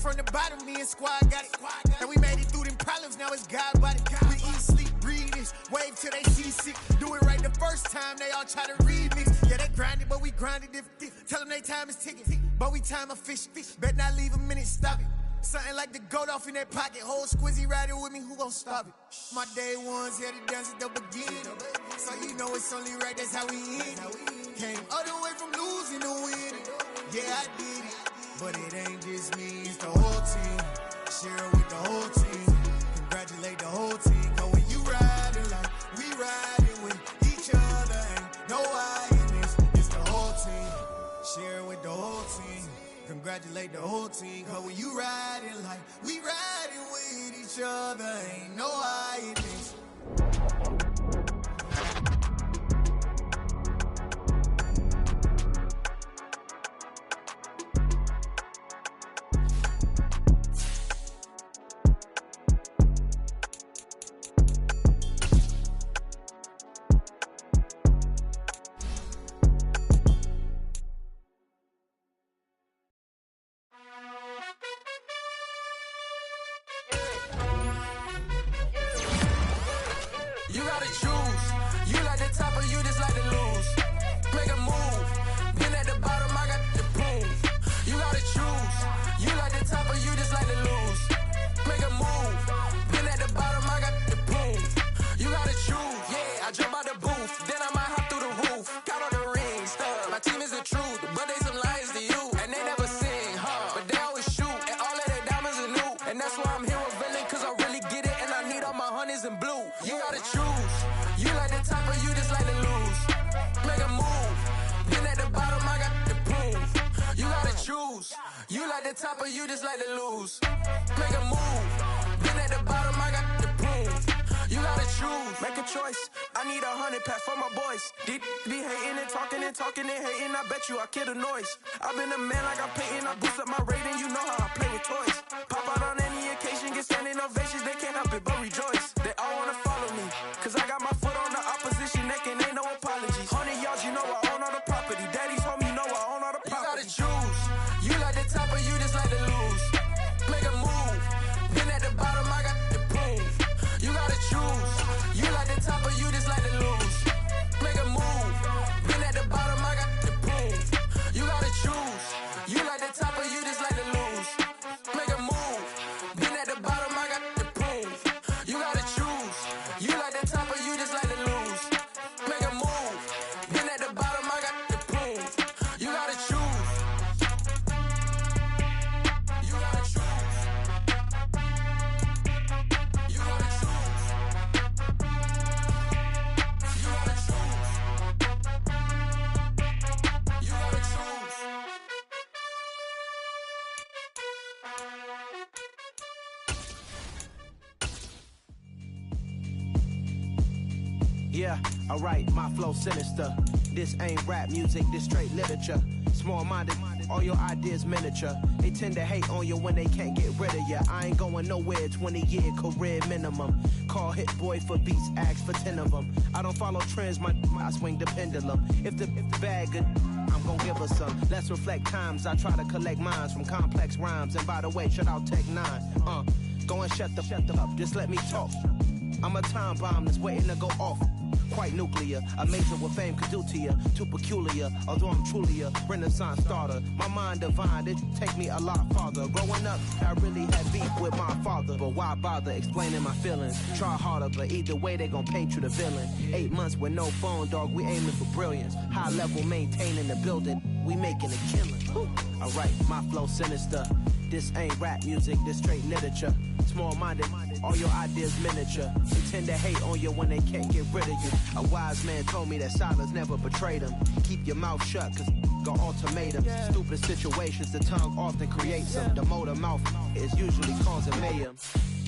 from the bottom, me and squad got it. And we made it through them problems, now it's God body. We eat, sleep, breathe this, wave till they seasick. Do it right the first time, they all try to remix. Yeah, they grinded, but we grinded different. Tell them they time is ticking, but we time efficient. Bet not leave a minute, stop it. Something like the goat off in that pocket. Whole squizzy riding with me, who gon' stop it? My day ones here to dance at the beginning. So you know it's only right, that's how we end. Came all the way from losing to winning. Yeah, I did it, but it ain't just me, it's the whole team. Share it with the whole team. Congratulate the whole team. Cause when you riding like we riding with each other, ain't no I in this, it's the whole team. Share it with the whole team. Congratulate the whole team. Cause when you riding like we riding with each other, ain't no I in this. I kill the noise. I've been a man like I'm painting. I boost up my rating. You know how I play with toys. Pop out on any occasion, get standing ovations. They can't help it but rejoice. They all wanna follow me, cause I got my foot on the opposition neck and ain't no apologies. 100 yards, you know I own all the property. Daddy's home, you know I own all the property. You gotta choose. You like the top or you just like to lose. Make a move. Been at the bottom, I got the proof. You gotta choose. You like the top or you just like to lose. Make a move. Been at the bottom, I got the proof. You gotta choose. You like the top or you just like to lose. Make a move. Been at the bottom, I got the proof. You gotta choose. You like the top or you just like to lose. Make a move. Been at the bottom, I got the proof. You gotta choose. You gotta choose. You gotta choose. You gotta choose. You gotta choose. Yeah, alright, my flow sinister. This ain't rap music, this straight literature. Small-minded, all your ideas miniature. They tend to hate on you when they can't get rid of you. I ain't going nowhere, 20-year career minimum. Call Hit Boy for beats, ask for 10 of them. I don't follow trends, I swing the pendulum. If the bag good, I'm gon' give her some. Let's reflect times, I try to collect minds from complex rhymes. And by the way, shout out Tech 9. Go and shut the up, just let me talk. I'm a time bomb that's waiting to go off. Quite nuclear, amazing what fame could do to you. Too peculiar, although I'm truly a renaissance starter. My mind divine, it take me a lot farther. Growing up, I really had beef with my father. But why bother explaining my feelings? Try harder, but either way they gon' paint you the villain. 8 months with no phone, dog, we aiming for brilliance. High level maintaining the building, we making a killing. Alright, my flow sinister. This ain't rap music, this straight literature. Small-minded, all your ideas miniature. They tend to hate on you when they can't get rid of you. A wise man told me that silence never betrayed him. Keep your mouth shut, cause got ultimatums. Stupid situations, the tongue often creates them. The motor mouth is usually causing mayhem.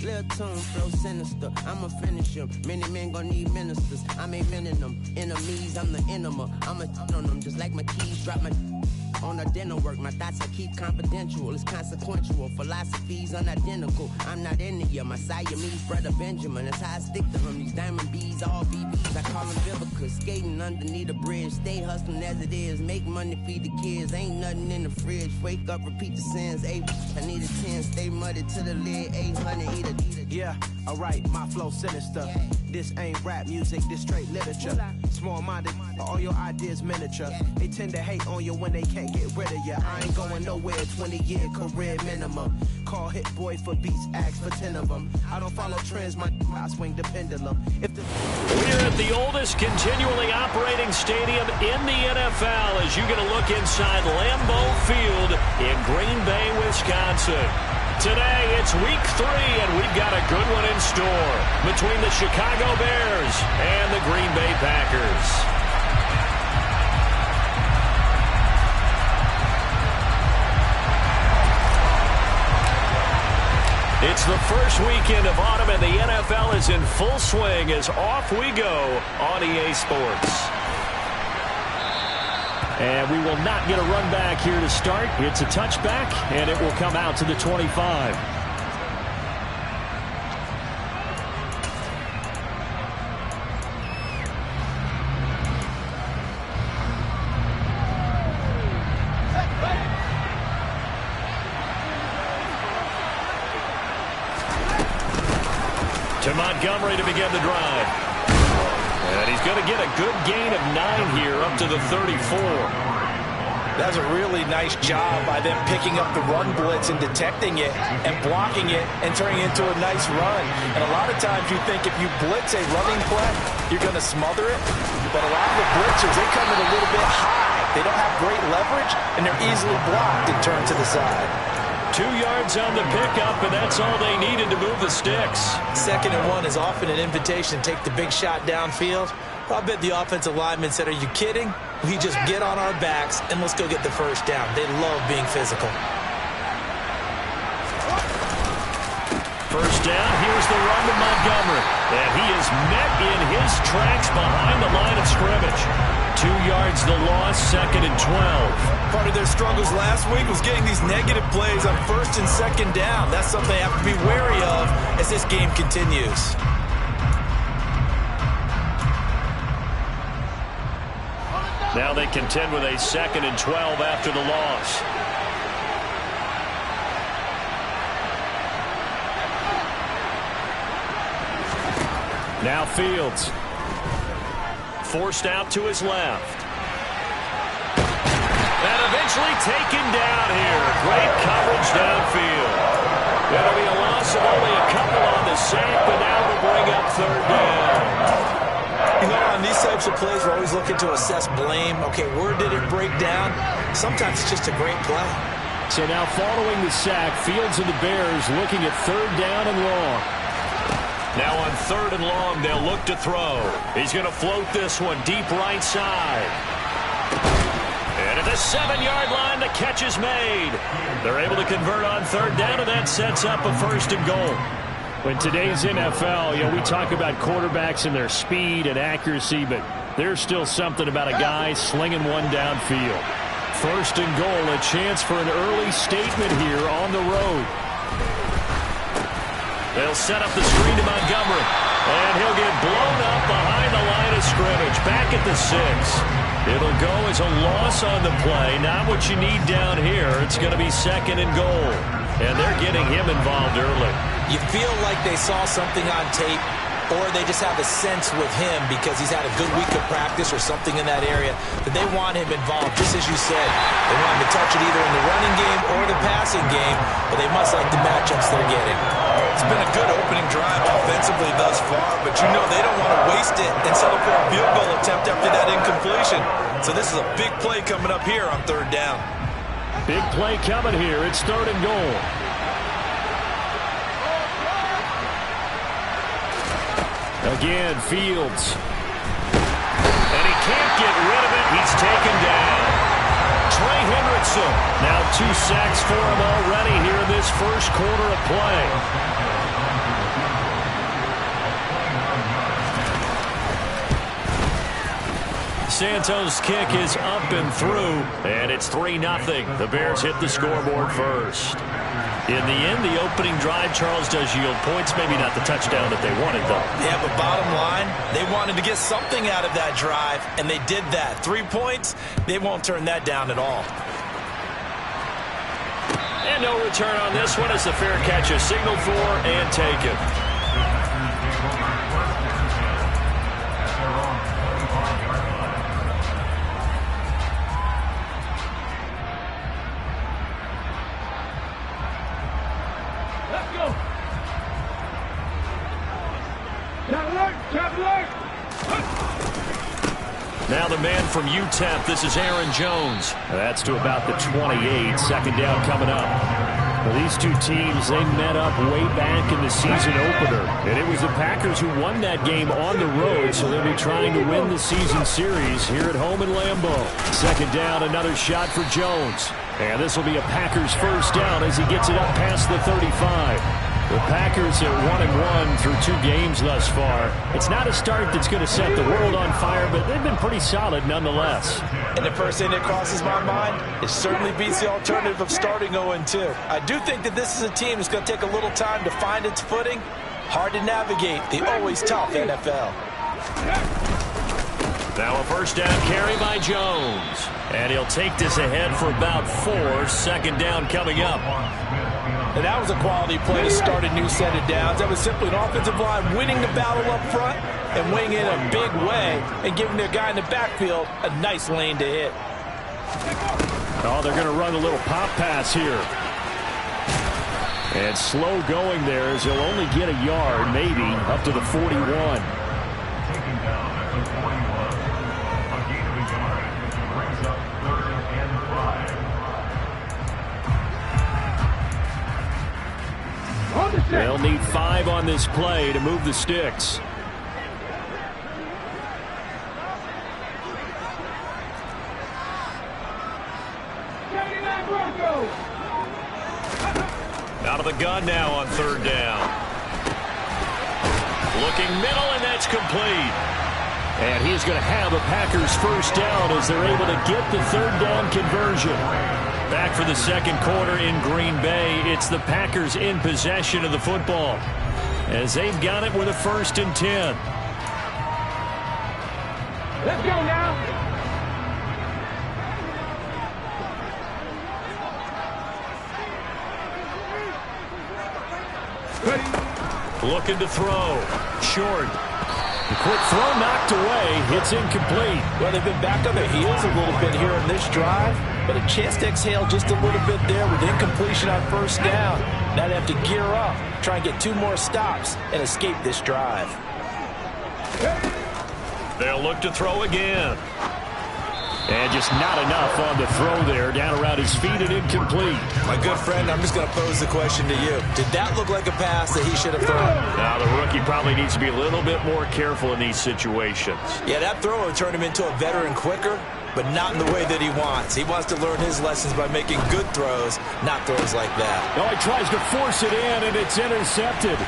Lil' tune, flow sinister, I'ma finish him. Many men gon' need ministers, I'm a men in them. Enemies, I'm the enema. I'ma on them, just like my keys, drop my On a dinner work, my thoughts I keep confidential. It's consequential. Philosophies unidentical. I'm not into you. My Siamese brother Benjamin. That's how I stick to him. These diamond bees, all BBs. I call them Vivica. Skating underneath a bridge. Stay hustling as it is. Make money, feed the kids. Ain't nothing in the fridge. Wake up, repeat the sins. I need a 10. Stay muddy to the lid. 800. Eat a. Yeah, alright, my flow sinister. This ain't rap music, this straight literature. Small-minded, all your ideas miniature. They tend to hate on you when they can't get rid of you. I ain't going nowhere, 20-year career minimum. Call Hit Boy for beats, ask for 10 of them. I don't follow trends, I swing the pendulum. We're at the oldest continually operating stadium in the NFL as you get a look inside Lambeau Field in Green Bay, Wisconsin. Today, it's week 3, and we've got a good one in store between the Chicago Bears and the Green Bay Packers. It's the first weekend of autumn, and the NFL is in full swing as off we go on EA Sports. And we will not get a run back here to start. It's a touchback, and it will come out to the 25. To Montgomery to begin the drive. And he's going to get a good gain of 9 here up to the 34. That's a really nice job by them picking up the run blitz and detecting it and blocking it and turning it into a nice run. And a lot of times you think if you blitz a running play, you're going to smother it. But a lot of the blitzers, they come in a little bit high. They don't have great leverage, and they're easily blocked and turned to the side. 2 yards on the pickup, and that's all they needed to move the sticks. 2nd and 1 is often an invitation to take the big shot downfield. I bet the offensive linemen said, are you kidding? We just get on our backs, and let's go get the first down. They love being physical. First down, here's the run to Montgomery. And he is met in his tracks behind the line of scrimmage. 2 yards the loss, 2nd and 12. Part of their struggles last week was getting these negative plays on 1st and 2nd down. That's something they have to be wary of as this game continues. Now they contend with a 2nd and 12 after the loss. Now Fields. Forced out to his left. And eventually taken down here. Great coverage downfield. That'll be a loss of only a couple on the sack, but now we'll bring up 3rd down. You know, on these types of plays, we're always looking to assess blame. Okay, where did it break down? Sometimes it's just a great play. So now following the sack, Fields and the Bears looking at 3rd down and long. Now on 3rd and long, they'll look to throw. He's going to float this one deep right side. And at the 7-yard line, the catch is made. They're able to convert on 3rd down, and that sets up a 1st and goal. In today's NFL, we talk about quarterbacks and their speed and accuracy, but there's still something about a guy slinging one downfield. 1st and goal, a chance for an early statement here on the road. They'll set up the screen to Montgomery, and he'll get blown up behind the line of scrimmage, back at the 6. It'll go as a loss on the play, not what you need down here. It's going to be 2nd and goal, and they're getting him involved early. You feel like they saw something on tape, or they just have a sense with him because he's had a good week of practice or something in that area that they want him involved, just as you said. They want him to touch it either in the running game or the passing game, but they must like the matchups they're getting. It's been a good opening drive offensively thus far, but you know they don't want to waste it and settle for a field goal attempt after that incompletion. So this is a big play coming up here on 3rd down. Big play coming here. It's 3rd and goal. Again, Fields. And he can't get rid of it. He's taken down. Trey Hendrickson. Now 2 sacks for him already here in this first quarter of play. Santos' kick is up and through, and it's 3-0. The Bears hit the scoreboard first. In the end, the opening drive, Charles, does yield points. Maybe not the touchdown that they wanted, though. Yeah, but bottom line, they wanted to get something out of that drive, and they did that. 3 points, they won't turn that down at all. And no return on this one as the fair catch is signaled for and taken. Now the man from UTEP, this is Aaron Jones. That's to about the 28, second down coming up. Well, these two teams, they met up way back in the season opener. And it was the Packers who won that game on the road, so they'll be trying to win the season series here at home in Lambeau. Second down, another shot for Jones. And this will be a Packers first down as he gets it up past the 35. The Packers are 1-1 through 2 games thus far. It's not a start that's going to set the world on fire, but they've been pretty solid nonetheless. And the first thing that crosses my mind, it certainly beats the alternative of starting 0-2. I do think that this is a team that's going to take a little time to find its footing. Hard to navigate the always tough NFL. Now a first down carry by Jones. And he'll take this ahead for about 4. Second down coming up. And that was a quality play to start a new set of downs. That was simply an offensive line winning the battle up front and winning it a big way and giving their guy in the backfield a nice lane to hit. Oh, they're going to run a little pop pass here. And slow going there as he'll only get a yard, maybe, up to the 41. They'll need 5 on this play to move the sticks. Out of the gun now on third down. Looking middle, and that's complete. And he's going to have a Packers first down as they're able to get the third down conversion. Back for the second quarter in Green Bay. It's the Packers in possession of the football as they've got it with a 1st and 10. Let's go now. Looking to throw. Short. The quick throw knocked away. It's incomplete. Well, they've been back on their heels a little bit here in this drive, but a chance to exhale just a little bit there with incompletion on first down. Now they have to gear up, try and get 2 more stops, and escape this drive. They'll look to throw again. And just not enough on the throw there. Down around his feet and incomplete. My good friend, I'm just going to pose the question to you. Did that look like a pass that he should have thrown? Now, the rookie probably needs to be a little bit more careful in these situations. Yeah, that throw would turn him into a veteran quicker, but not in the way that he wants. He wants to learn his lessons by making good throws, not throws like that. Oh, he tries to force it in, and it's intercepted.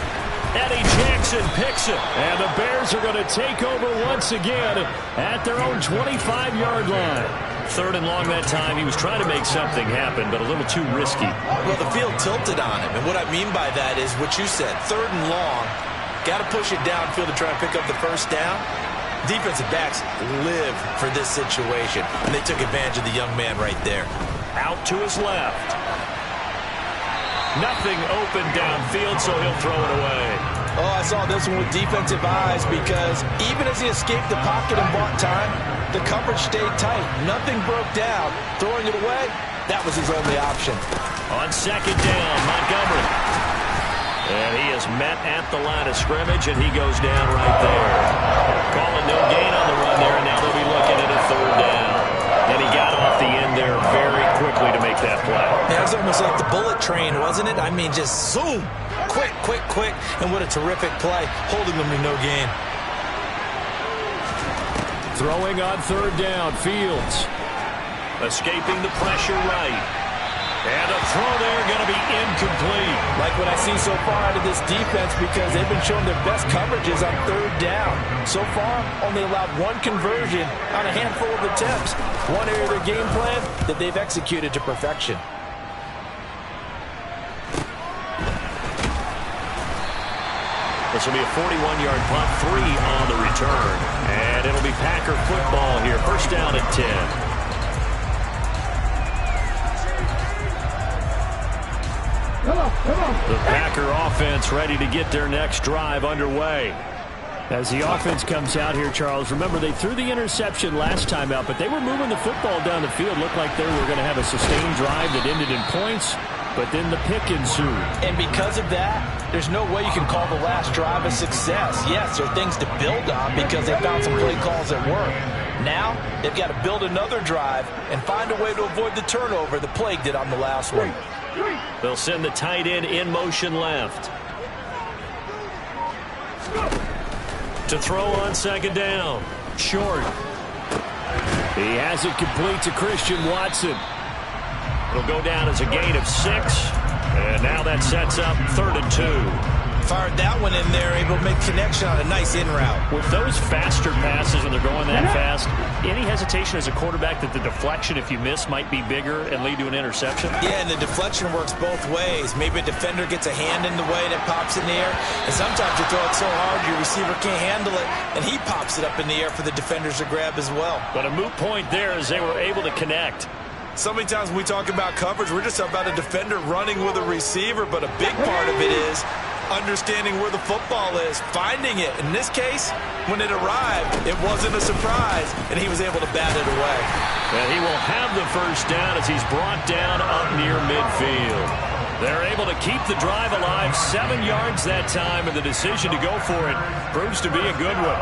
Eddie Jackson picks it, and the Bears are going to take over once again at their own 25-yard line. 3rd and long that time. He was trying to make something happen, but a little too risky. Well, the field tilted on him, and what I mean by that is what you said, 3rd and long. Got to push it downfield to try and pick up the first down. Defensive backs live for this situation, and they took advantage of the young man right there. Out to his left. Nothing open downfield, so he'll throw it away. Oh, I saw this one with defensive eyes because even as he escaped the pocket and bought time, the coverage stayed tight. Nothing broke down. Throwing it away, that was his only option. On second down, Montgomery. And he is met at the line of scrimmage, and he goes down right there. Calling no gain on the run there, and now they'll be looking at a 3rd down. And he got off the end there very quickly to make that play. Yeah, it was almost like the bullet train, wasn't it? I mean, just zoom. Quick, quick, quick. And what a terrific play, holding them to no gain. Throwing on 3rd down, Fields. Escaping the pressure right. And a throw there going to be incomplete. Like what I see so far out of this defense, because they've been showing their best coverages on third down. So far, only allowed one conversion on a handful of attempts. One area of their game plan that they've executed to perfection. This will be a 41-yard punt, 3 on the return. And it'll be Packer football here. First down at 10. The Packer offense ready to get their next drive underway. As the offense comes out here, Charles, remember they threw the interception last time out, but they were moving the football down the field. Looked like they were going to have a sustained drive that ended in points, but then the pick ensued. And because of that, there's no way you can call the last drive a success. Yes, there are things to build on because they found some play calls that work. Now, they've got to build another drive and find a way to avoid the turnover that plagued it on the last one. They'll send the tight end in motion left. To throw on second down. Short. He has it complete to Christian Watson. It'll go down as a gain of 6. And now that sets up 3rd and 2. Fired that one in there, able to make connection on a nice in route. With those faster passes when they're going that fast, any hesitation as a quarterback that the deflection, if you miss, might be bigger and lead to an interception? Yeah, and the deflection works both ways. Maybe a defender gets a hand in the way and it pops in the air. And sometimes you throw it so hard your receiver can't handle it, and he pops it up in the air for the defenders to grab as well. But a moot point there as they were able to connect. So many times when we talk about coverage, we're just about a defender running with a receiver, but a big part of it is understanding where the football is, finding it. In this case, when it arrived, it wasn't a surprise, and he was able to bat it away. And he will have the first down as he's brought down up near midfield. They're able to keep the drive alive, 7 yards that time, and the decision to go for it proves to be a good one.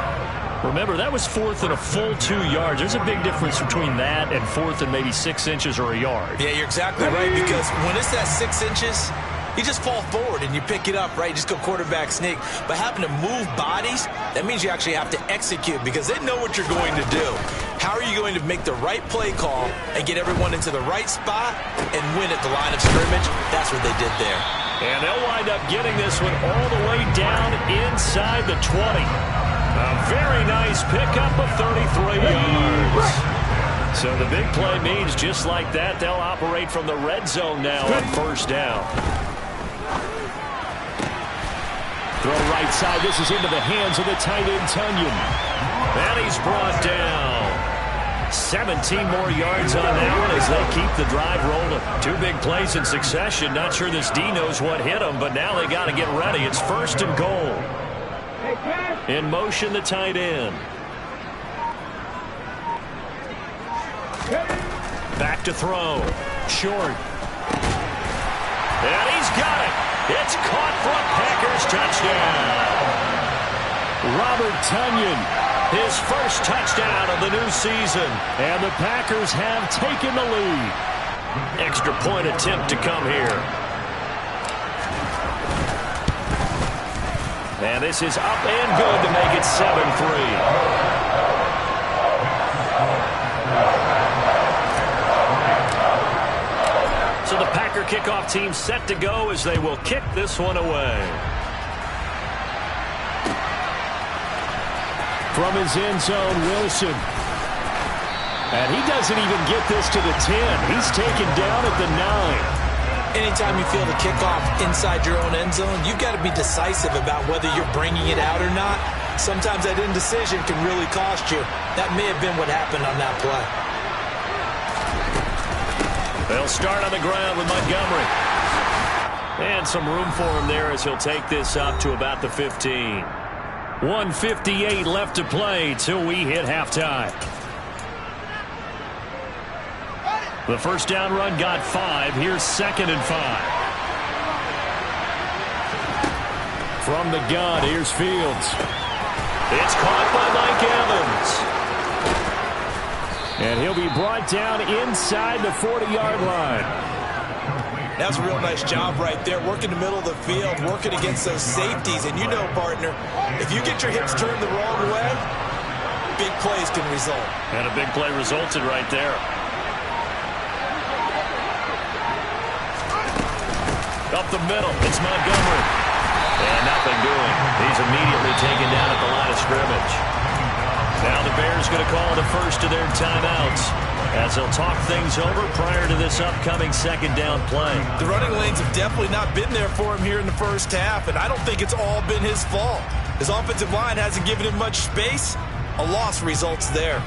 Remember, that was 4th and a full 2 yards. There's a big difference between that and 4th and maybe 6 inches or a yard. Yeah, you're exactly right, because when it's that 6 inches, you just fall forward and you pick it up, right? You just go quarterback sneak. But having to move bodies, that means you actually have to execute because they know what you're going to do. How are you going to make the right play call and get everyone into the right spot and win at the line of scrimmage? That's what they did there. And they'll wind up getting this one all the way down inside the 20. A very nice pickup of 33 yards. So the big play means just like that, they'll operate from the red zone now on first down. Throw right side. This is into the hands of the tight end, Tunyon. And he's brought down. 17 more yards on that one as they keep the drive rolling. 2 big plays in succession. Not sure this D knows what hit them, but now they got to get ready. It's 1st and goal. In motion, the tight end. Back to throw. Short. And he's got it. It's caught for a Packers touchdown. Robert Tunyon, his first touchdown of the new season. And the Packers have taken the lead. Extra point attempt to come here. And this is up and good to make it 7-3. So the Packer kickoff team set to go as they will kick this one away. From his end zone, Wilson. And he doesn't even get this to the 10. He's taken down at the 9. Anytime you feel the kickoff inside your own end zone, you've got to be decisive about whether you're bringing it out or not. Sometimes that indecision can really cost you. That may have been what happened on that play. They'll start on the ground with Montgomery. And some room for him there as he'll take this up to about the 15. 1:58 left to play till we hit halftime. The first down run got 5. Here's 2nd and 5. From the gun, here's Fields. It's caught by Mike Evans. And he'll be brought down inside the 40-yard line. That's a real nice job right there, working the middle of the field, working against those safeties. And you know, partner, if you get your hips turned the wrong way, big plays can result. And a big play resulted right there. Up the middle, it's Montgomery. And nothing doing. He's immediately taken down at the line of scrimmage. Now the Bears going to call the first of their timeouts as they'll talk things over prior to this upcoming second down play. The running lanes have definitely not been there for him here in the first half, and I don't think it's all been his fault. His offensive line hasn't given him much space. A loss results there.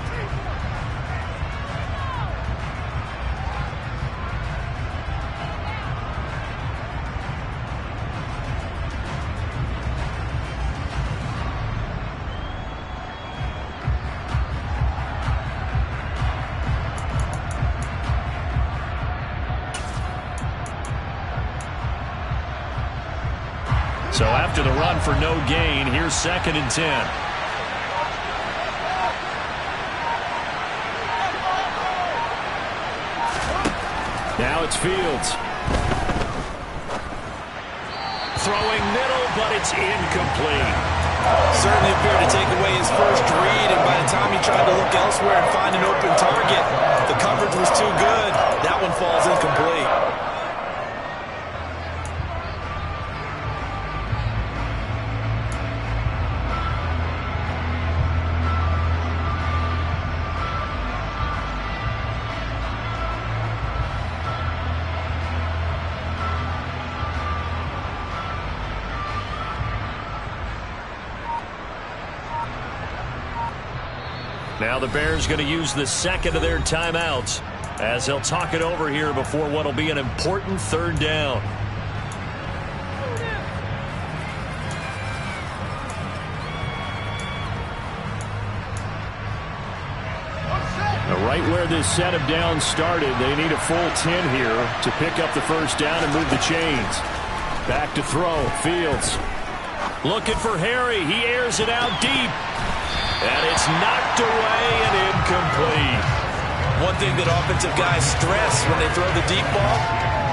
So after the run for no gain, here's 2nd and 10. Now it's Fields. Throwing middle, but it's incomplete. Certainly appeared to take away his first read, and by the time he tried to look elsewhere and find an open target, the coverage was too good. That one falls incomplete. Now the Bears going to use the second of their timeouts as they'll talk it over here before what will be an important 3rd down. Now right where this set of downs started, they need a full 10 here to pick up the first down and move the chains. Back to throw. Fields looking for Harry. He airs it out deep. And it's knocked away and incomplete. One thing that offensive guys stress when they throw the deep ball,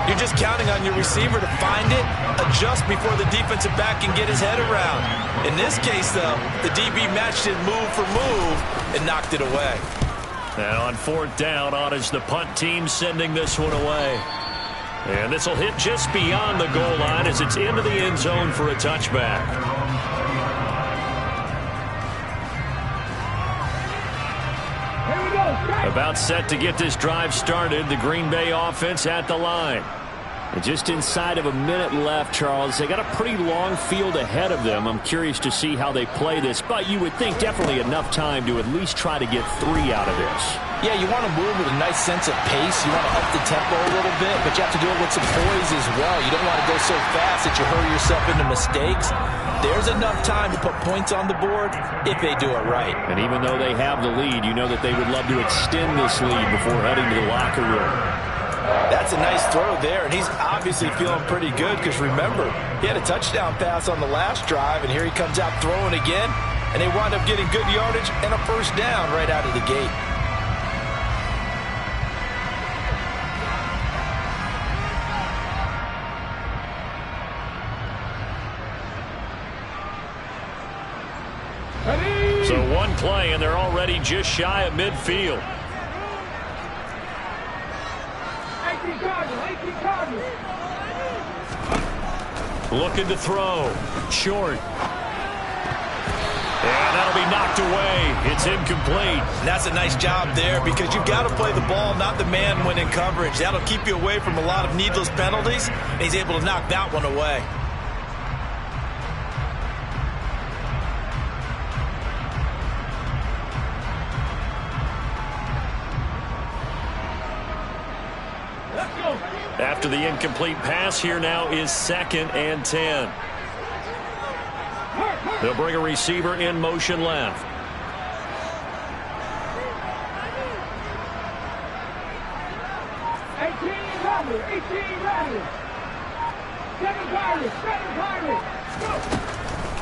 you're just counting on your receiver to find it, adjust before the defensive back can get his head around. In this case, though, the DB matched it move for move and knocked it away. Now on 4th down, on is the punt team sending this one away. And this will hit just beyond the goal line as it's into the end zone for a touchback. About set to get this drive started. The Green Bay offense at the line. And just inside of a minute left, Charles. They got a pretty long field ahead of them. I'm curious to see how they play this. But you would think definitely enough time to at least try to get 3 out of this. Yeah, you want to move with a nice sense of pace. You want to up the tempo a little bit, but you have to do it with some poise as well. You don't want to go so fast that you hurry yourself into mistakes. There's enough time to put points on the board if they do it right. And even though they have the lead, you know that they would love to extend this lead before heading to the locker room. That's a nice throw there, and he's obviously feeling pretty good because, remember, he had a touchdown pass on the last drive, and here he comes out throwing again, and they wind up getting good yardage and a first down right out of the gate. So one play, and they're already just shy of midfield. Looking to throw. Short. And that'll be knocked away. It's incomplete. And that's a nice job there because you've got to play the ball, not the man when in coverage. That'll keep you away from a lot of needless penalties. And he's able to knock that one away. After the incomplete pass, here now is 2nd and 10. They'll bring a receiver in motion left.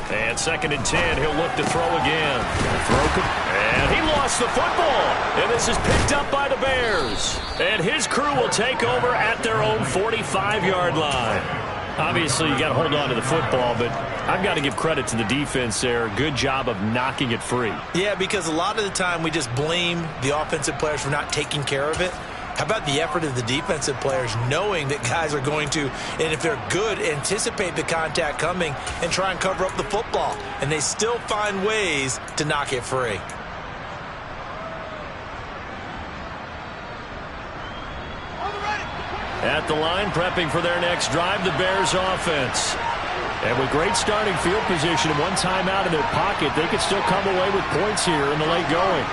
And 2nd and 10, he'll look to throw again. And he lost the football. And this is picked up by the Bears. And his crew will take over at their own 45-yard line. Obviously, you got to hold on to the football, but I've got to give credit to the defense there. Good job of knocking it free. Yeah, because a lot of the time we just blame the offensive players for not taking care of it. How about the effort of the defensive players knowing that guys are going to, and if they're good, anticipate the contact coming and try and cover up the football. And they still find ways to knock it free. At the line, prepping for their next drive, the Bears offense. And with great starting field position and one timeout in their pocket, they could still come away with points here in the late going.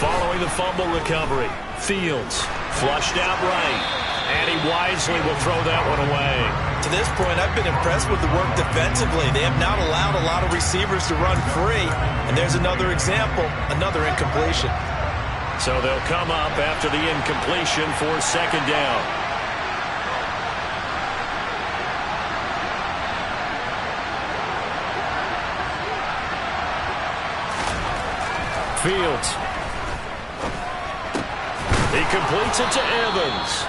Following the fumble recovery, Fields flushed out right, and he wisely will throw that one away. To this point, I've been impressed with the work defensively. They have not allowed a lot of receivers to run free, and there's another example, another incompletion. So they'll come up after the incompletion for second down. Fields. He completes it to Evans.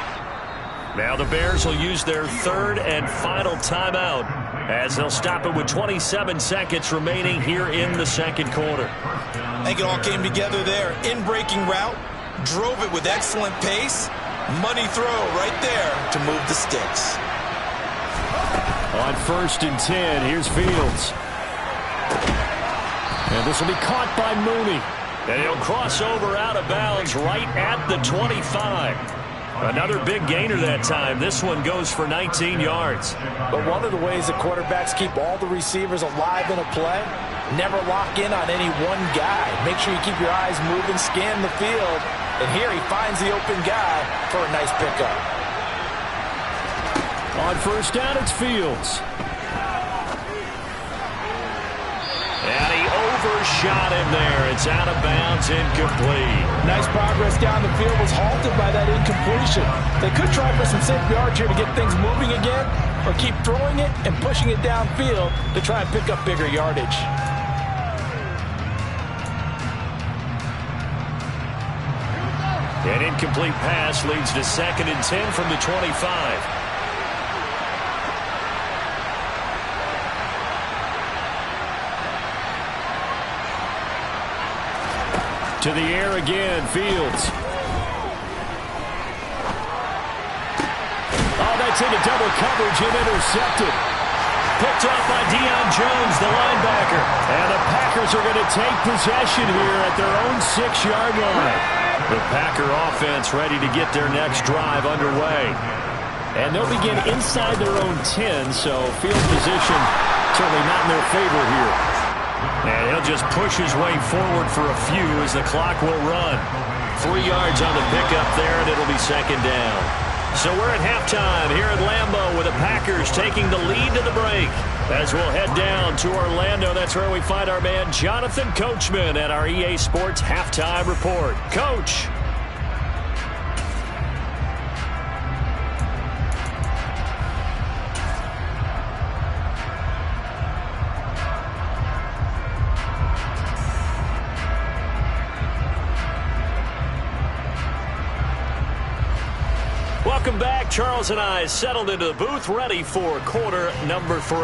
Now the Bears will use their third and final timeout as they'll stop it with 27 seconds remaining here in the second quarter. I think it all came together there. In-breaking route, drove it with excellent pace. Money throw right there to move the sticks. On 1st and 10, here's Fields. And this will be caught by Mooney. And he'll cross over out of bounds right at the 25. Another big gainer that time. This one goes for 19 yards. But one of the ways the quarterbacks keep all the receivers alive in a play, never lock in on any one guy. Make sure you keep your eyes moving, scan the field. And here he finds the open guy for a nice pickup. On 1st down, it's Fields. And he overshot him there. It's out of bounds, incomplete. Nice progress down the field, was halted by that incompletion. They could try for some safe yards here to get things moving again, or keep throwing it and pushing it downfield to try and pick up bigger yardage. An incomplete pass leads to 2nd and 10 from the 25. To the air again, Fields. Oh, that's into double coverage and intercepted. Picked off by Deion Jones, the linebacker. And the Packers are going to take possession here at their own 6-yard line. The Packer offense ready to get their next drive underway. And they'll begin inside their own 10, so field position certainly not in their favor here. And he'll just push his way forward for a few as the clock will run. 3 yards on the pickup there, and it'll be second down. So we're at halftime here at Lambeau with the Packers taking the lead to the break. As we'll head down to Orlando, that's where we find our man Jonathan Coachman at our EA Sports Halftime Report. Coach. Welcome back. Charles and I settled into the booth, ready for quarter number 3.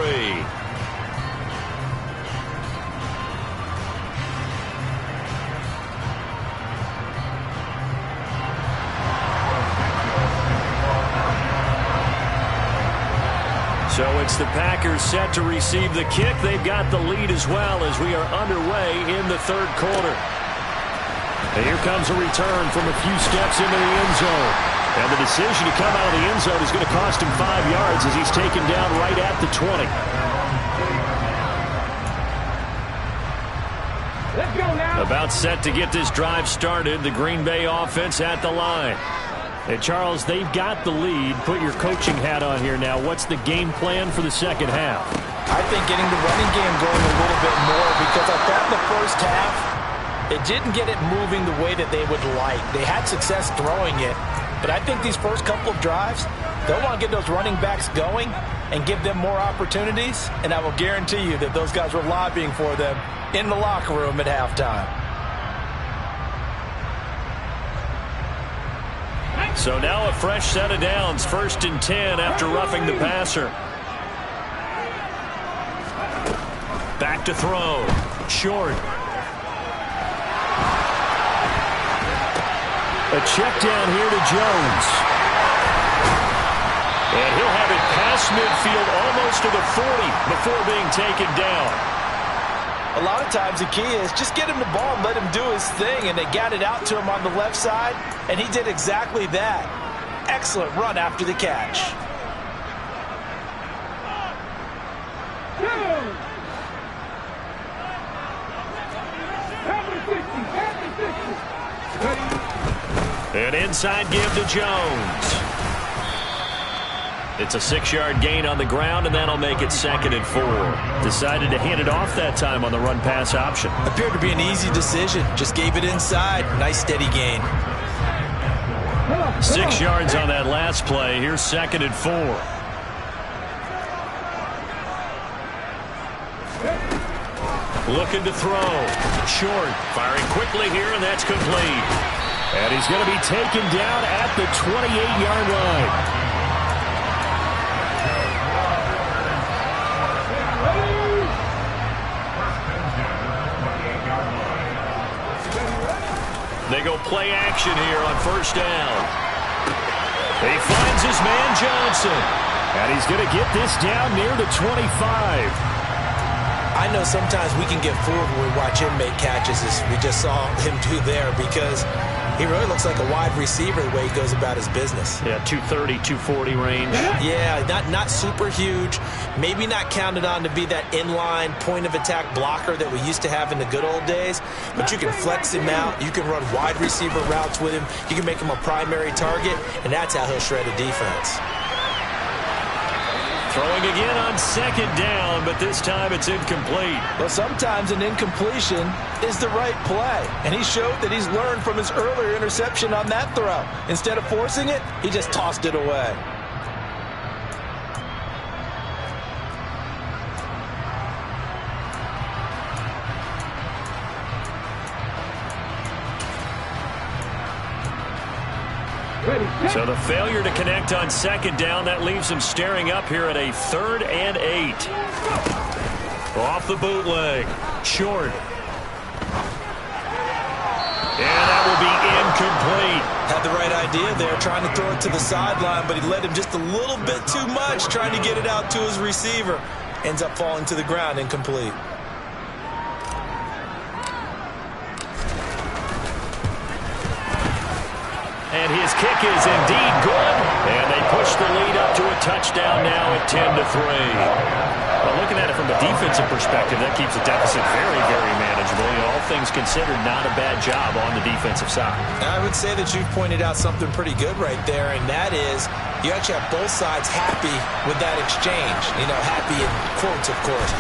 So it's the Packers set to receive the kick. They've got the lead as well as we are underway in the third quarter. And here comes a return from a few steps into the end zone. And the decision to come out of the end zone is going to cost him 5 yards as he's taken down right at the 20. Let's go now. About set to get this drive started, the Green Bay offense at the line. And Charles, they've got the lead. Put your coaching hat on here now. What's the game plan for the second half? I think getting the running game going a little bit more, because I thought in the first half it didn't get it moving the way that they would like. They had success throwing it. But I think these first couple of drives, they'll want to get those running backs going and give them more opportunities. And I will guarantee you that those guys were lobbying for them in the locker room at halftime. So now a fresh set of downs, 1st and 10 after roughing the passer. Back to throw. Short. A check down here to Jones. And he'll have it past midfield almost to the 40 before being taken down. A lot of times the key is just get him the ball and let him do his thing, and they got it out to him on the left side, and he did exactly that. Excellent run after the catch. An inside give to Jones. It's a 6-yard gain on the ground, and that'll make it 2nd and 4. Decided to hand it off that time on the run-pass option. Appeared to be an easy decision. Just gave it inside. Nice steady gain. 6 yards on that last play. Here's 2nd and 4. Looking to throw. Short. Firing quickly here, and that's complete. And he's going to be taken down at the 28-yard line. They go play action here on 1st down. He finds his man Johnson. And he's going to get this down near the 25. I know sometimes we can get fooled when we watch him make catches, as we just saw him do there, because he really looks like a wide receiver the way he goes about his business. Yeah, 230, 240 range. Yeah, not super huge. Maybe not counted on to be that inline point-of-attack blocker that we used to have in the good old days, but you can flex him out. You can run wide receiver routes with him. You can make him a primary target, and that's how he'll shred a defense. Throwing again on 2nd down, but this time it's incomplete. Well, sometimes an incompletion is the right play, and he showed that he's learned from his earlier interception on that throw. Instead of forcing it, he just tossed it away. So the failure to connect on 2nd down, that leaves him staring up here at a 3rd and 8. Off the bootleg. Short. And that will be incomplete. Had the right idea there, trying to throw it to the sideline, but he led him just a little bit too much, trying to get it out to his receiver. Ends up falling to the ground, incomplete. And his kick is indeed good. And they push the lead up to a touchdown now at 10-3. Well, looking at it from a defensive perspective, that keeps the deficit very, very manageable. You know, all things considered, not a bad job on the defensive side. I would say that you've pointed out something pretty good right there, and that is you actually have both sides happy with that exchange. You know, happy in quotes, of course.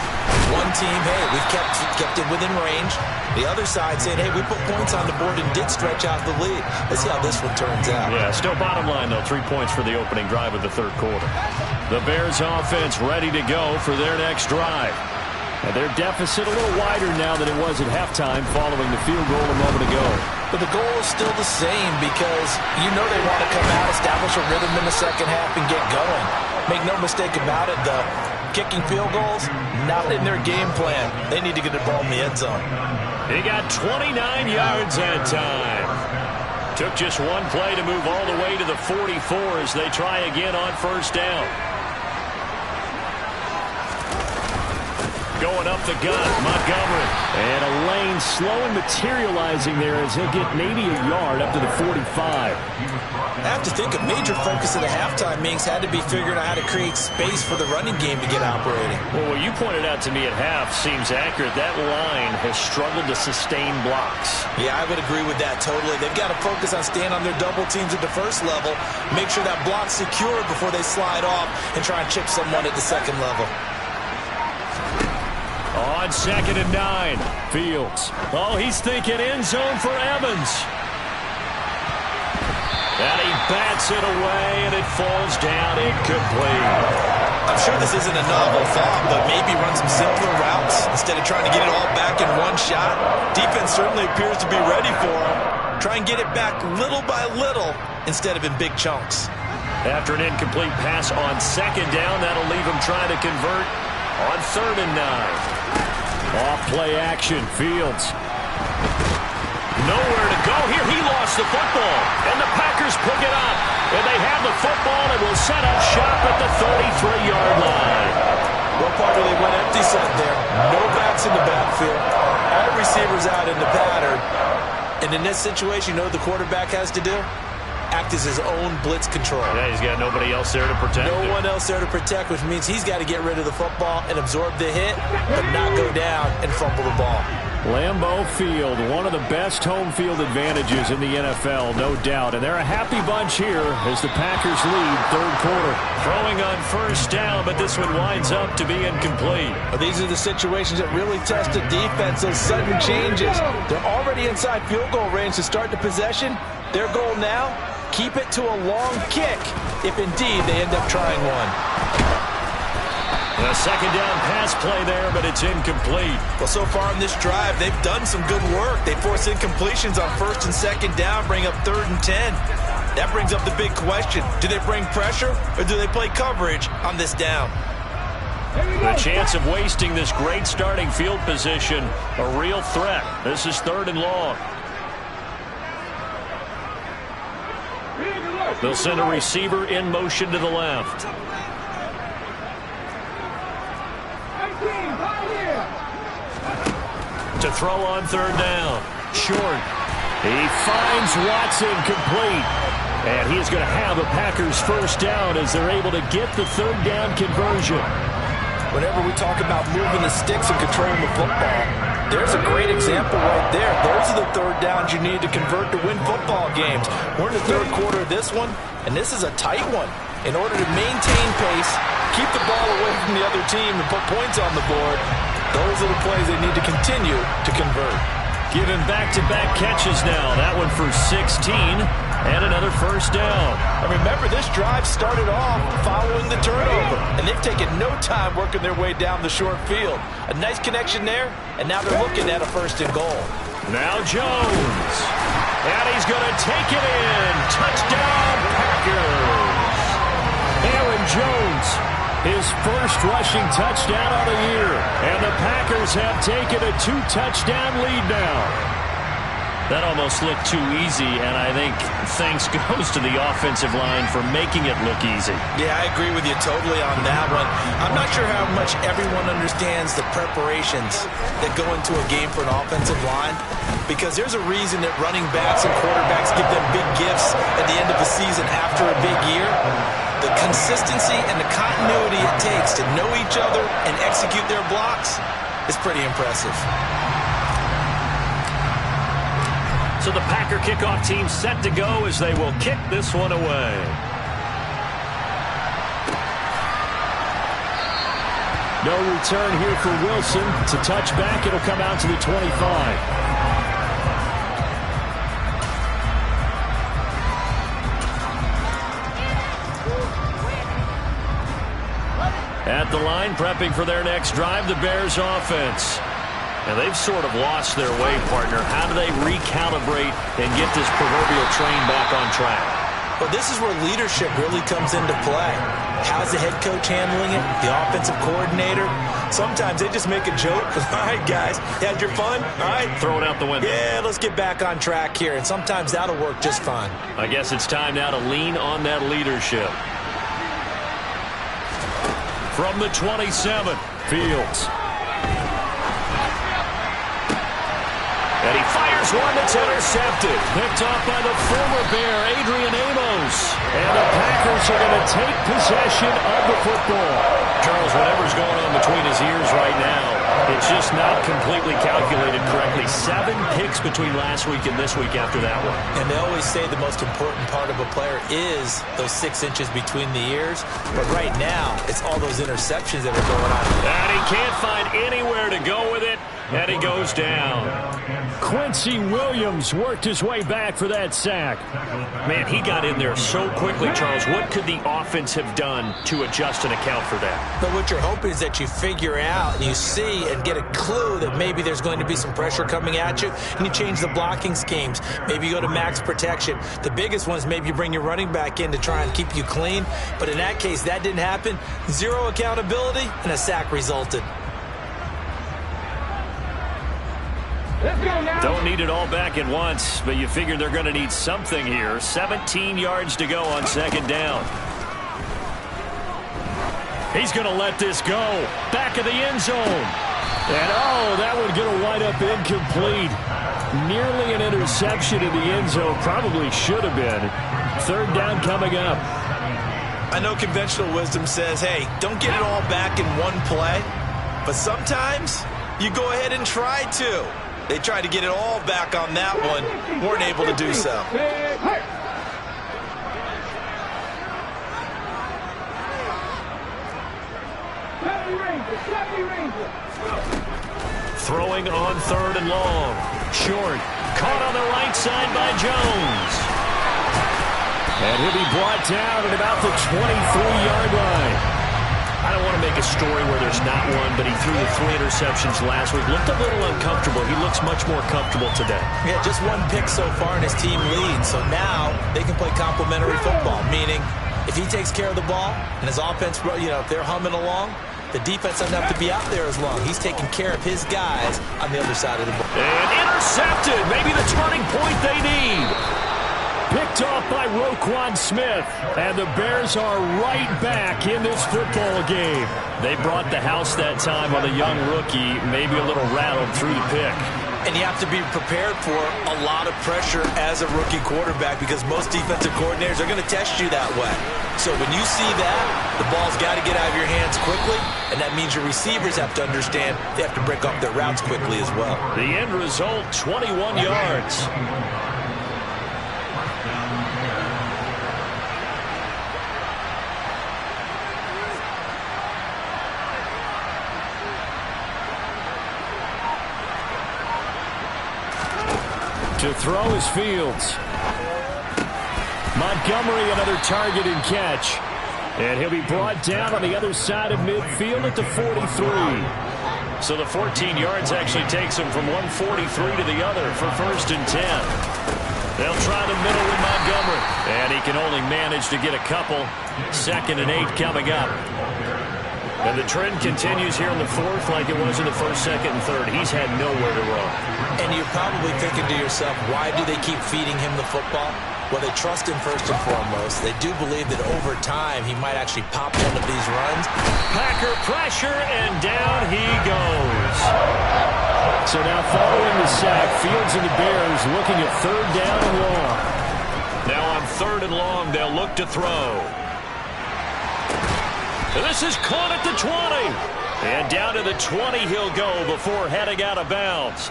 One team, hey, we've kept it within range. The other side saying, hey, we put points on the board and did stretch out the lead. Let's see how this one turns out. Yeah, still bottom line, though, 3 points for the opening drive of the 3rd quarter. The Bears offense ready to go for their next drive. And their deficit a little wider now than it was at halftime following the field goal a moment ago. But the goal is still the same, because you know they want to come out, establish a rhythm in the second half, and get going. Make no mistake about it, though. Kicking field goals, not in their game plan. They need to get the ball in the end zone. He got 29 yards that time. Took just one play to move all the way to the 44 as they try again on 1st down. Going up the gut, Montgomery. And a lane slow and materializing there as he'll get maybe a yard up to the 45. I have to think a major focus of the halftime meetings had to be figuring out how to create space for the running game to get operating. Well, what you pointed out to me at half seems accurate. That line has struggled to sustain blocks. Yeah, I would agree with that totally. They've got to focus on staying on their double teams at the first level, make sure that block's secure before they slide off and try and chip someone at the second level. On 2nd and 9, Fields. Oh, he's thinking end zone for Evans. And he bats it away, and it falls down incomplete. I'm sure this isn't a novel thought, but maybe run some simpler routes instead of trying to get it all back in one shot. Defense certainly appears to be ready for him. Try and get it back little by little instead of in big chunks. After an incomplete pass on 2nd down, that'll leave him trying to convert on 3rd and 9. Off play action, Fields. Nowhere to go here. He lost the football. And the Packers pick it up. And they have the football and will set up shop at the 33-yard line. Well, partner, they went empty set there. No backs in the backfield. All receivers out in the pattern. And in this situation, you know what the quarterback has to do? Act as his own blitz control. Yeah, he's got nobody else there to protect him. No one else there to protect, which means he's got to get rid of the football and absorb the hit, but not go down and fumble the ball. Lambeau Field, one of the best home field advantages in the NFL, no doubt. And they're a happy bunch here as the Packers lead third quarter. Throwing on first down, but this one winds up to be incomplete. Well, these are the situations that really test the defense, those sudden changes. They're already inside field goal range to start the possession. Their goal now, keep it to a long kick if indeed they end up trying one. A second down pass play there, but it's incomplete. Well, so far in this drive, they've done some good work. They force incompletions on first and second down, bring up 3rd and 10. That brings up the big question. Do they bring pressure or do they play coverage on this down? The chance of wasting this great starting field position, a real threat. This is 3rd and long. They'll send a receiver in motion to the left. To throw on 3rd down. Short. He finds Watson complete. And he is going to have a Packers first down as they're able to get the 3rd down conversion. Whenever we talk about moving the sticks and controlling the football, there's a great example right there. Those are the 3rd downs you need to convert to win football games. We're in the 3rd quarter of this one, and this is a tight one. In order to maintain pace, keep the ball away from the other team, and put points on the board, those are the plays they need to continue to convert. Given back-to-back catches now. That one for 16 and another first down. And remember, this drive started off following the turnover, and they've taken no time working their way down the short field. A nice connection there, and now they're looking at a 1st and goal. Now Jones. And he's going to take it in. Touchdown, Packers. Aaron Jones, his first rushing touchdown of the year. And the Packers have taken a 2-touchdown lead now. That almost looked too easy, and I think thanks goes to the offensive line for making it look easy. Yeah, I agree with you totally on that one. I'm not sure how much everyone understands the preparations that go into a game for an offensive line, because there's a reason that running backs and quarterbacks give them big gifts at the end of the season after a big year. The consistency and the continuity it takes to know each other and execute their blocks is pretty impressive. So the Packer kickoff team set to go as they will kick this one away. No return here for Wilson. It's a touchback. It'll come out to the 25. At the line, prepping for their next drive, the Bears offense. And they've sort of lost their way, partner. How do they recalibrate and get this proverbial train back on track? Well, this is where leadership really comes into play. How's the head coach handling it? The offensive coordinator? Sometimes they just make a joke. All right, guys, you had your fun? All right. Throw it out the window. Yeah, let's get back on track here. And sometimes that'll work just fine. I guess it's time now to lean on that leadership. From the 27, Fields. And he fires one that's intercepted. Picked off by the former Bear, Adrian Amos. And the Packers are going to take possession of the football. Charles, whatever's going on between his ears right now, it's just not completely calculated correctly. 7 picks between last week and this week after that one. And they always say the most important part of a player is those 6 inches between the ears. But right now, it's all those interceptions that are going on. And he can't find anywhere to go with it. And he goes down. Quincy Williams worked his way back for that sack. Man, he got in there so quickly, Charles. What could the offense have done to adjust and account for that? But what you're hoping is that you figure out and you see and get a clue that maybe there's going to be some pressure coming at you, and you change the blocking schemes. Maybe you go to max protection. The biggest one is maybe you bring your running back in to try and keep you clean. But in that case, that didn't happen. 0 accountability, and a sack resulted. Let's go now. Don't need it all back at once, but you figure they're going to need something here. 17 yards to go on second down. He's going to let this go. Back of the end zone. And, oh, that one going to wind up incomplete. Nearly an interception in the end zone. Probably should have been. Third down coming up. I know conventional wisdom says, hey, don't get it all back in one play. But sometimes you go ahead and try to. They tried to get it all back on that one. Weren't able to do so. Throwing on third and long. Short. Caught on the right side by Jones. And he'll be brought down at about the 23-yard line. I don't want to make a story where there's not one, but he threw the 3 interceptions last week. Looked a little uncomfortable. He looks much more comfortable today. Yeah, just one pick so far and his team leads. So now they can play complementary football, meaning if he takes care of the ball and his offense, if they're humming along, the defense doesn't have to be out there as long. He's taking care of his guys on the other side of the ball. And intercepted. Maybe the turning point they need. Picked off by Roquan Smith. And the Bears are right back in this football game. They brought the house that time on a young rookie, maybe a little rattled through the pick. And you have to be prepared for a lot of pressure as a rookie quarterback because most defensive coordinators are going to test you that way. So when you see that, the ball's got to get out of your hands quickly, and that means your receivers have to understand they have to break off their routes quickly as well. The end result, 21 yards. To throw is Fields. Montgomery, another target and catch. And he'll be brought down on the other side of midfield at the 43. So the 14 yards actually takes him from one 43 to the other for 1st and 10. They'll try the middle with Montgomery. And he can only manage to get a couple. 2nd and 8 coming up. And the trend continues here in the 4th like it was in the 1st, 2nd, and 3rd. He's had nowhere to run. And you're probably thinking to yourself, why do they keep feeding him the football? Well, they trust him first and foremost. They do believe that over time he might actually pop one of these runs. Packer pressure, and down he goes. So now following the sack, Fields and the Bears looking at 3rd down and long. Now on 3rd and long, they'll look to throw. And this is caught at the 20. And down to the 20 he'll go before heading out of bounds.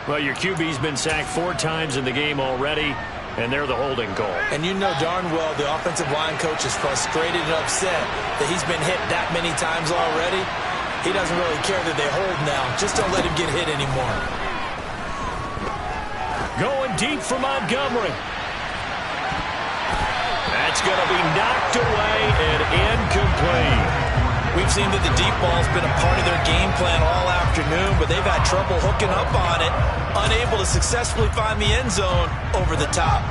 Well, your QB's been sacked 4 times in the game already, and they're the holding goal. And you know darn well the offensive line coach is frustrated and upset that he's been hit that many times already. He doesn't really care that they hold now. Just don't let him get hit anymore. Going deep for Montgomery. That's going to be knocked away and incomplete. We've seen that the deep ball's been a part of their game plan all afternoon, but they've had trouble hooking up on it, unable to successfully find the end zone over the top.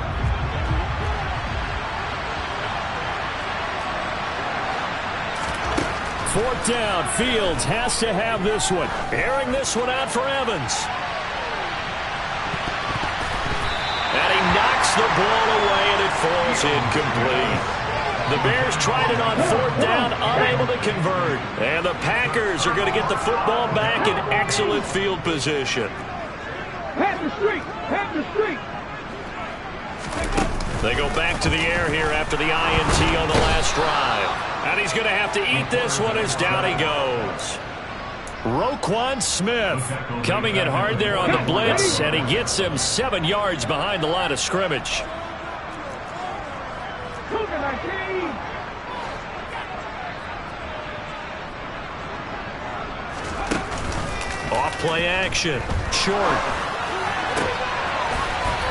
Fourth down, Fields has to have this one. Airing this one out for Evans. And he knocks the ball away, and it falls incomplete. The Bears tried it on 4th down, unable to convert. And the Packers are going to get the football back in excellent field position. Pass the street! Pass the street! They go back to the air here after the INT on the last drive. And he's going to have to eat this one as down he goes. Roquan Smith coming in hard there on the blitz, and he gets him 7 yards behind the line of scrimmage. Off play action. Short.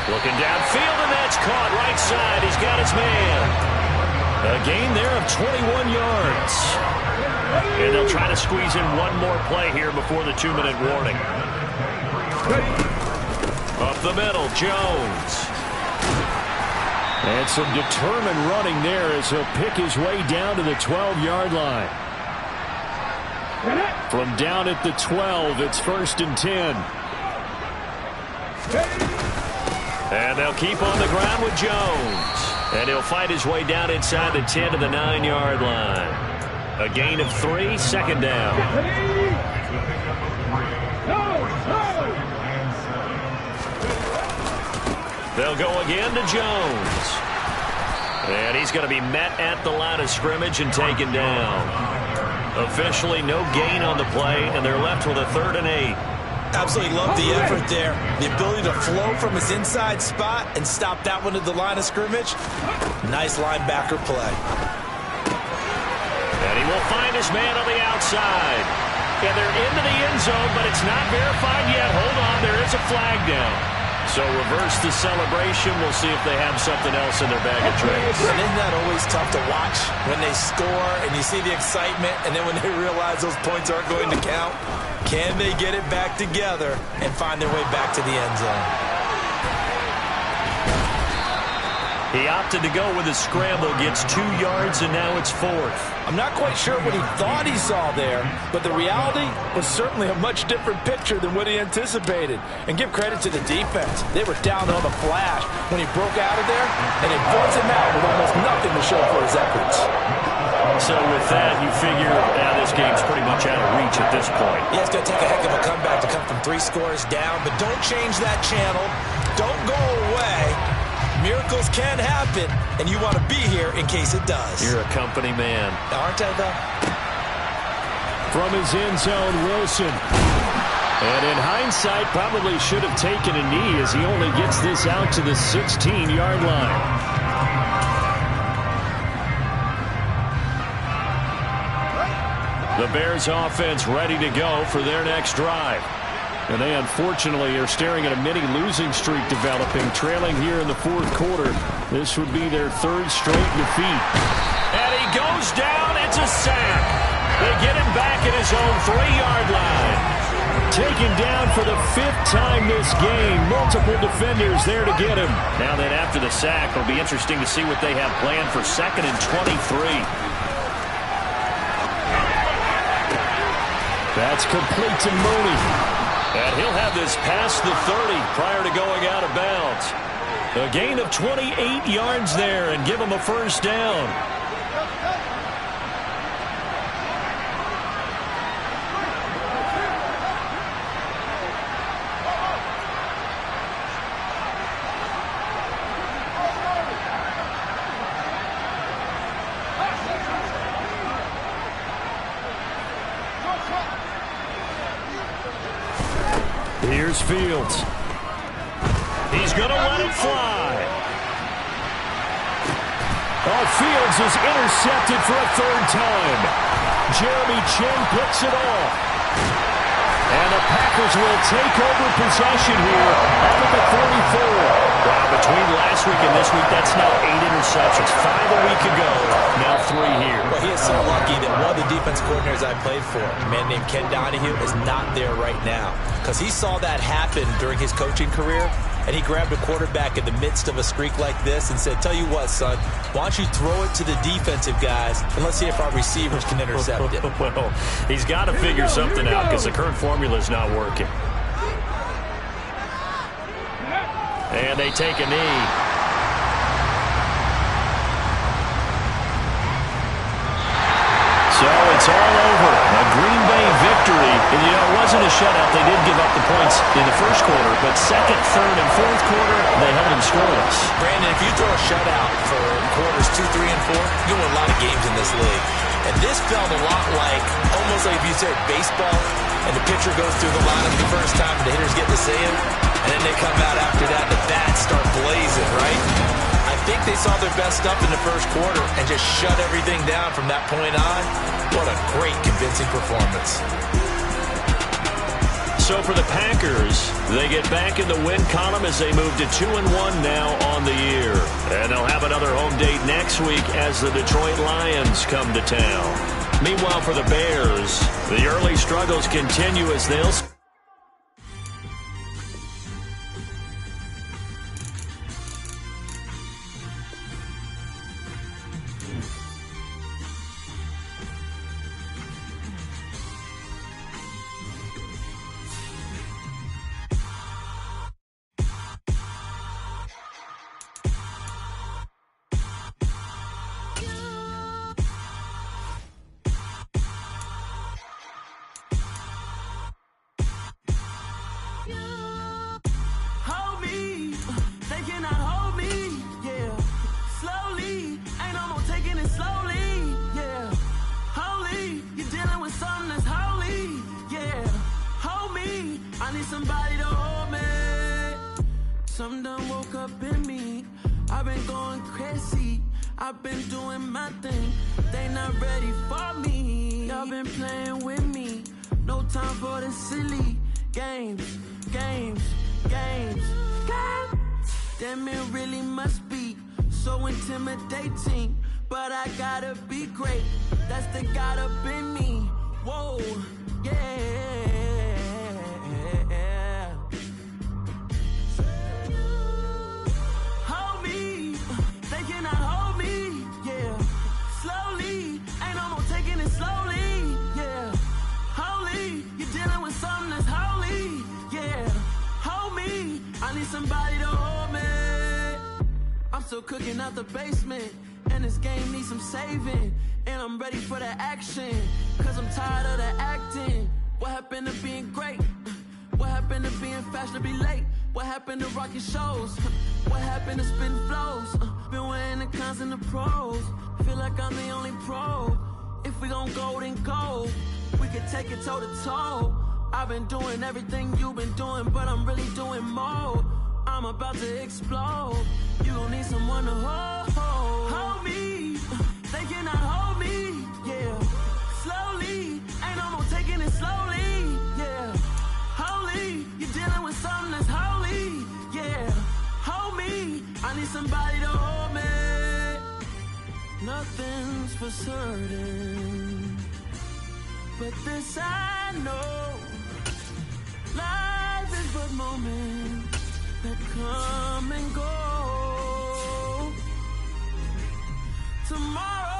Looking downfield, and that's caught right side. He's got his man. A gain there of 21 yards. And they'll try to squeeze in one more play here before the 2-minute warning. Up the middle, Jones. And some determined running there as he'll pick his way down to the 12-yard line. From down at the 12, it's 1st and 10. And they'll keep on the ground with Jones. And he'll fight his way down inside the 10 to the 9-yard line. A gain of 3, second down. They'll go again to Jones. And he's going to be met at the line of scrimmage and taken down. Officially no gain on the play, and they're left with a 3rd and 8. Absolutely love the effort there. The ability to flow from his inside spot and stop that one at the line of scrimmage. Nice linebacker play. And he will find his man on the outside. And they're into the end zone, but it's not verified yet. Hold on, there is a flag down. So reverse the celebration. We'll see if they have something else in their bag of tricks. And isn't that always tough to watch when they score and you see the excitement, and then when they realize those points aren't going to count? Can they get it back together and find their way back to the end zone? He opted to go with a scramble, gets 2 yards, and now it's 4th. I'm not quite sure what he thought he saw there, but the reality was certainly a much different picture than what he anticipated. And give credit to the defense. They were down on the flash when he broke out of there, and they brought him out with almost nothing to show for his efforts. So with that, you figure this game's pretty much out of reach at this point. Yeah, it's going to take a heck of a comeback to come from 3 scores down, but don't change that channel. Don't go away. Miracles can happen, and you want to be here in case it does. You're a company man. Aren't I, though? From his end zone, Wilson. And in hindsight, probably should have taken a knee as he only gets this out to the 16-yard line. The Bears offense ready to go for their next drive. And they unfortunately are staring at a mini losing streak developing, trailing here in the 4th quarter. This would be their 3rd straight defeat. And he goes down. It's a sack. They get him back at his own 3-yard line. Taken down for the 5th time this game. Multiple defenders there to get him. Now then, after the sack, it'll be interesting to see what they have planned for 2nd and 23. That's complete to Mooney. And he'll have this past the 30 prior to going out of bounds. A gain of 28 yards there and give him a 1st down. Here's Fields. He's going to let it fly. Oh, Fields is intercepted for a 3rd time. Jeremy Chin picks it off. And the Packers will take over possession here out of the 44. Well, between last week and this week, that's now 8 interceptions. 5 a week ago, now 3 here. Well, he is so lucky that one of the defense coordinators I played for, a man named Ken Donahue, is not there right now. Because he saw that happen during his coaching career, and he grabbed a quarterback in the midst of a streak like this and said, tell you what, son, why don't you throw it to the defensive guys, and let's see if our receivers can intercept it. Well, he's got to figure something out because the current formula is not working. And they take a knee. So it's all over. A Green Bay victory. And, you know, it wasn't a shutout. They did give up the points in the 1st quarter, but 2nd, 3rd, and 4th quarter, they held them scoreless. Brandon, if you throw a shutout for quarters 2, 3, and 4, you win a lot of games in this league. And this felt a lot like, almost like if you said baseball, and the pitcher goes through the lineup the first time, and the hitters get to see him, and then they come out after that, the bats start blazing, right? I think they saw their best stuff in the 1st quarter and just shut everything down from that point on. What a great, convincing performance. So for the Packers, they get back in the win column as they move to 2-1 now on the year. And they'll have another home date next week as the Detroit Lions come to town. Meanwhile, for the Bears, the early struggles continue as they'll... Slowly, ain't no more taking it slowly, yeah. Holy, you're dealing with something that's holy, yeah. Hold me, I need somebody to hold me. Something done woke up in me. I've been going crazy, I've been doing my thing. They not ready for me. Y'all been playing with me. No time for the silly games. Damn, it really must be so intimidating. But I gotta be great. That's the God up in me. Whoa, yeah. Hold me, they cannot hold me, yeah. Slowly, ain't no more taking it slowly, yeah. Holy, you're dealing with something that's holy, yeah. Hold me, I need somebody to hold me. I'm still cooking out the basement, and this game needs some saving. And I'm ready for the action, cause I'm tired of the acting. What happened to being great? What happened to being fashionably late? What happened to rocking shows? What happened to spitting flows? Been weighing the cons and the pros. Feel like I'm the only pro. If we gon' go, then go. We can take it toe to toe. I've been doing everything you've been doing, but I'm really doing more. I'm about to explode. You gon' need someone to hold me. They cannot hold me, yeah. Slowly, ain't no more taking it slowly, yeah. Holy, you're dealing with something that's holy, yeah. Hold me, I need somebody to hold me. Nothing's for certain, but this I know. Life is but moments that come and go. Tomorrow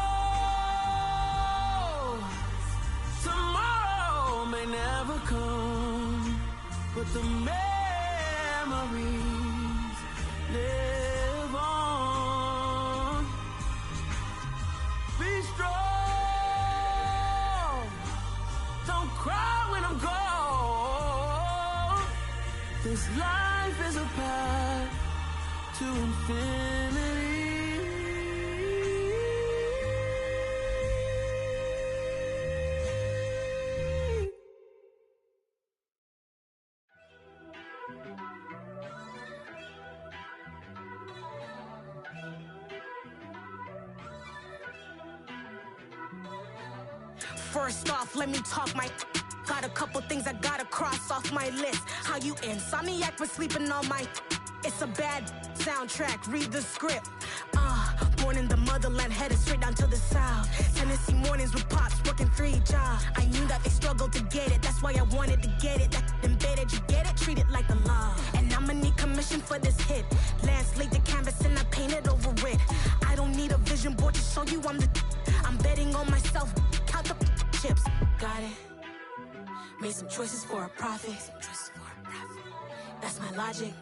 may never come, but the memories live on. Be strong, don't cry when I'm gone. This life is a path to infinity. First off, let me talk my. Got a couple things I gotta cross off my list. How you insomniac for sleeping on my. It's a bad soundtrack, read the script. Born in the motherland, headed straight down to the south. Tennessee mornings with pops, working 3 jobs. I knew that they struggled to get it, that's why I wanted to get it. That embedded, you get it, treat it like the law. And I'ma need commission for this hit. Lance laid the canvas and I painted over it. I don't need a vision board to show you I'm the. I'm betting on myself, count the chips. Got it. Made some choices for a profit. That's my logic.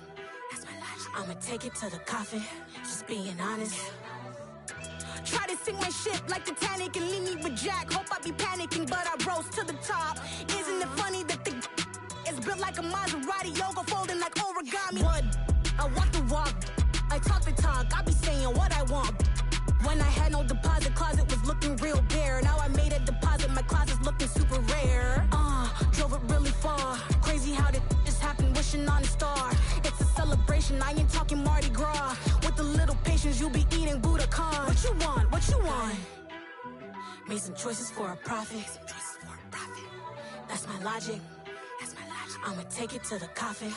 I'ma take it to the coffin. Just being honest. Try to sink my ship like Titanic and leave me with Jack. Hope I be panicking, but I rose to the top. Isn't it funny that the is built like a Maserati, yoga folding like origami? What? I walk the walk, I talk the talk. I be saying what I want. When I had no deposit, closet was looking real bare. Now I made a deposit, my closet's looking super rare. Drove it really far. Crazy how that just happened, wishing on a star. It's a celebration, I ain't talking Mardi Gras. With a little patience, you'll be eating Budokan. What you want? What you want? Made some choices for a profit. That's my logic. I'ma take it to the coffin.